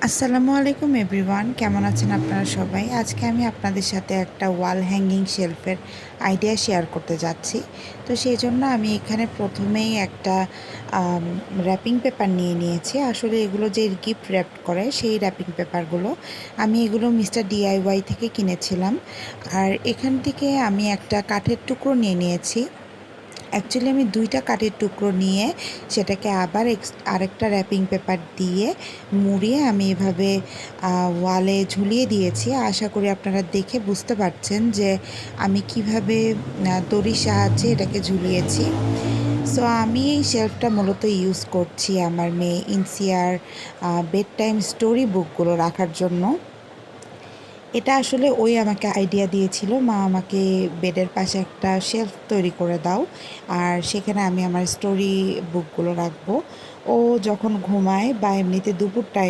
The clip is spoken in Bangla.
আসসালামু আলাইকুম এভরিওয়ান, কেমন আছেন আপনারা সবাই? আজকে আমি আপনাদের সাথে একটা ওয়াল হ্যাঙ্গিং শেলফের আইডিয়া শেয়ার করতে যাচ্ছি। তো সেই জন্য আমি এখানে প্রথমেই একটা র্যাপিং পেপার নিয়ে নিয়েছি। আসলে এগুলো যে গিফট র্যাপ করে সেই র্যাপিং পেপারগুলো, আমি এগুলো মিস্টার ডিআইওয়াই থেকে কিনেছিলাম। আর এখান থেকে আমি একটা কাঠের টুকরো নিয়ে নিয়েছি। অ্যাকচুয়ালি আমি 2টা কাঠের টুকরো নিয়ে সেটাকে আবার আরেকটা র্যাপিং পেপার দিয়ে মুড়িয়ে আমি এভাবে ওয়ালে ঝুলিয়ে দিয়েছি। আশা করি আপনারা দেখে বুঝতে পারছেন যে আমি কিভাবে দড়ির সাহায্যে এটাকে ঝুলিয়েছি। সো আমি এই শেলফটা মূলত ইউজ করছি আমার মেয়ে ইনসিয়ার বেড টাইম স্টোরি বুকগুলো রাখার জন্য। এটা আসলে ওই আমাকে আইডিয়া দিয়েছিল, মা আমাকে বেডের পাশে একটা শেলফ তৈরি করে দাও, আর সেখানে আমি আমার স্টোরি বুকগুলো রাখবো। ও যখন ঘুমায় বা এমনিতে দুপুর টাইম